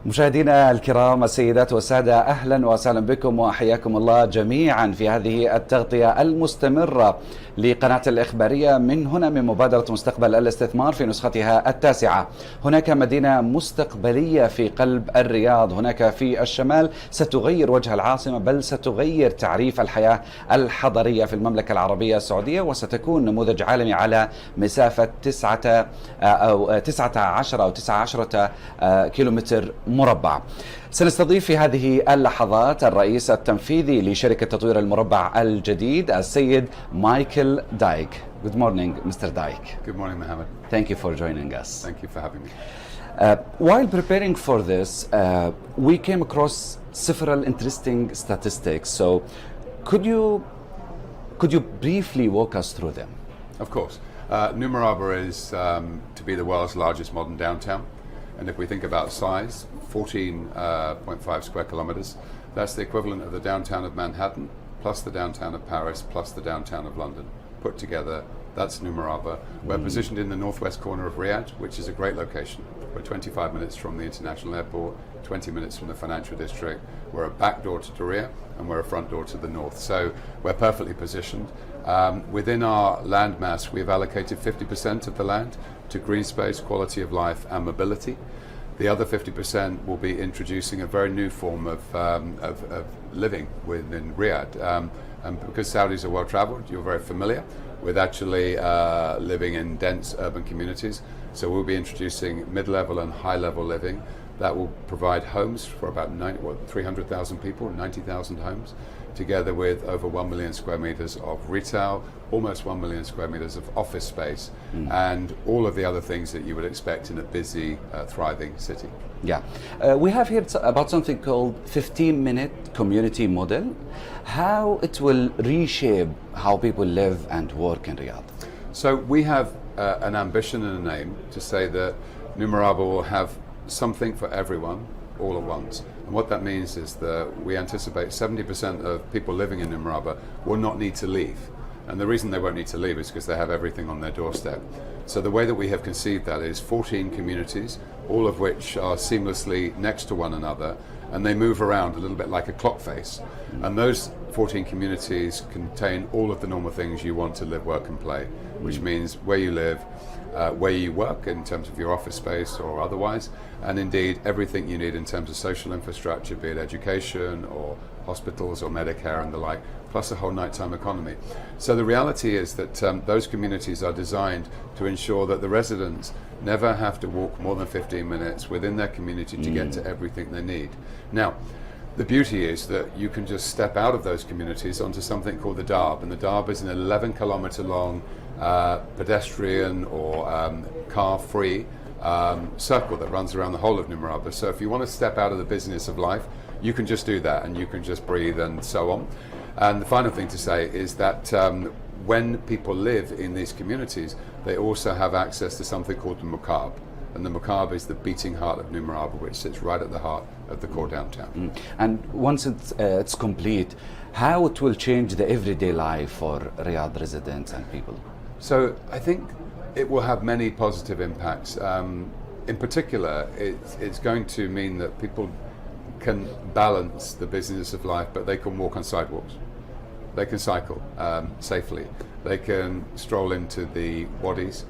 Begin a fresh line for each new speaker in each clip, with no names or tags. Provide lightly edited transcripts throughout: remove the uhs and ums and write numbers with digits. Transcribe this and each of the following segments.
مشاهدينا الكرام السيدات والسادة، أهلا وسهلا بكم وحياكم الله جميعا في هذه التغطية المستمرة لقناة الإخبارية من هنا من مبادرة مستقبل الاستثمار في نسختها التاسعة. هناك مدينة مستقبلية في قلب الرياض، هناك في الشمال، ستغير وجه العاصمة بل ستغير تعريف الحياة الحضرية في المملكة العربية السعودية، وستكون نموذج عالمي على مسافة 19 كيلومتر مربع. سنستضيف في هذه اللحظات الرئيس التنفيذي لشركة تطوير المربع الجديد السيد مايكل دايك. Good morning, Mr. Dike.
Good morning, Mohammed.
Thank you for joining us.
Thank you for having me.
While preparing for this, we came across several interesting statistics. So, could you briefly walk us through them?
Of course. New Maraba is to be the world's largest modern downtown. And if we think about size, 14.5 square kilometers, that's the equivalent of the downtown of Manhattan, plus the downtown of Paris, plus the downtown of London. Put together, that's New Maraba. We're positioned in the northwest corner of Riyadh, which is a great location. We're 25 minutes from the international airport, 20 minutes from the financial district. We're a back door to Diriyah, and we're a front door to the north. So we're perfectly positioned. Within our land mass, we've allocated 50% of the land to green space, quality of life and mobility. The other 50% will be introducing a very new form of living within Riyadh. And because Saudis are well traveled, you're very familiar with actually living in dense urban communities. So we'll be introducing mid-level and high-level living that will provide homes for about 300,000 people, 90,000 homes, together with over 1 million square meters of retail, almost 1 million square meters of office space, and all of the other things that you would expect in a busy, thriving city.
Yeah. We have heard about something called 15-minute community model, how it will reshape how people live and work in Riyadh.
So we have an ambition and an aim to say that New Maraba will have something for everyone all at once. And what that means is that we anticipate 70% of people living in New Maraba will not need to leave. And the reason they won't need to leave is because they have everything on their doorstep. So the way that we have conceived that is 14 communities, all of which are seamlessly next to one another, and they move around a little bit like a clock face. And those 14 communities contain all of the normal things you want to live, work and play, which means where you live, where you work in terms of your office space or otherwise, and indeed everything you need in terms of social infrastructure, be it education or hospitals or Medicare and the like, plus a whole nighttime economy. So the reality is that those communities are designed to ensure that the residents never have to walk more than 15 minutes within their community to get to everything they need. Now, the beauty is that you can just step out of those communities onto something called the Darb, and the Darb is an 11-kilometer long pedestrian or car-free circle that runs around the whole of New Maraba. So if you want to step out of the business of life, you can just do that, and you can just breathe and so on. And the final thing to say is that when people live in these communities, they also have access to something called the Makab. And the Makab is the beating heart of New Maraba, which sits right at the heart of the core downtown.
And once it's complete, how it will change the everyday life for Riyadh residents and people?
So I think it will have many positive impacts. In particular, it's going to mean that people can balance the business of life, but they can walk on sidewalks. They can cycle safely. They can stroll into the wadis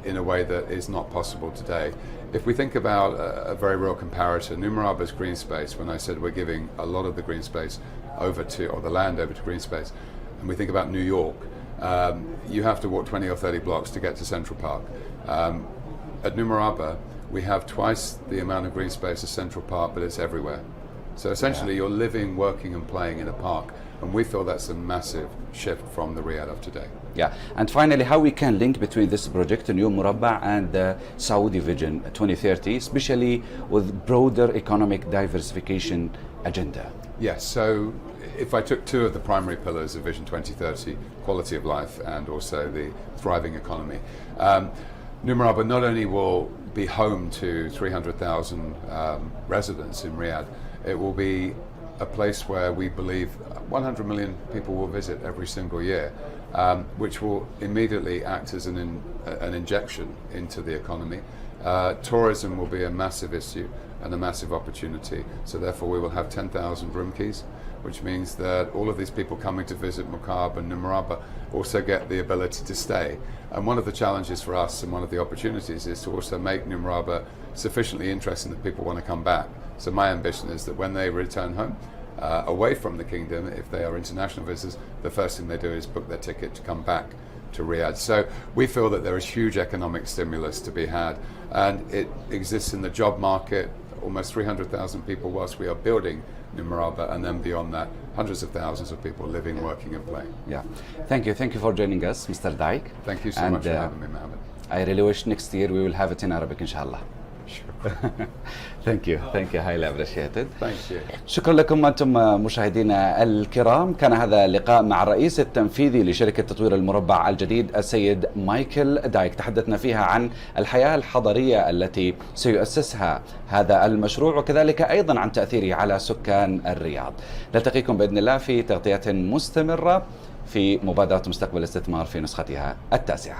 in a way that is not possible today. If we think about a very real comparator, New Maraba's green space, when I said we're giving a lot of the green space over to, or the land over to green space, and we think about New York, you have to walk 20 or 30 blocks to get to Central Park. At New Maraba, we have twice the amount of green space as Central Park, but it's everywhere. So essentially you're living, working and playing in a park, and we feel that's a massive shift from the Riyadh of today.
Yeah, and finally, how we can link between this project, New Maraba, and the Saudi Vision 2030, especially with broader economic diversification agenda?
Yes, so if I took two of the primary pillars of Vision 2030, quality of life and also the thriving economy, New Maraba not only will be home to 300,000 residents in Riyadh, it will be a place where we believe 100 million people will visit every single year, which will immediately act as an injection into the economy Tourism will be a massive issue and a massive opportunity. So therefore we will have 10,000 room keys, which means that all of these people coming to visit Mukab and Numraba also get the ability to stay. And one of the challenges for us and one of the opportunities is to also make Numraba sufficiently interesting that people want to come back. So my ambition is that when they return home, away from the kingdom, if they are international visitors, the first thing they do is book their ticket to come back to Riyadh. So we feel that there is huge economic stimulus to be had, and it exists in the job market. Almost 300,000 people whilst we are building Numraba, and then beyond that, hundreds of thousands of people living, working and playing.
Yeah, thank you for joining us, Mr. Daik.
Thank you so much for having me, Mohammed.
I really wish next year we will have it in Arabic, inshallah.
Sure.
Thank you, highly appreciated.
Thank you.
شكرا لكم أنتم مشاهدينا الكرام. كان هذا اللقاء مع الرئيس التنفيذي لشركة تطوير المربع الجديد السيد مايكل دايك. تحدثنا فيها عن الحياة الحضرية التي سيؤسسها هذا المشروع، وكذلك أيضا عن تأثيره على سكان الرياض. نلتقيكم بإذن الله في تغطية مستمرة في مبادرة مستقبل الاستثمار في نسختها 9.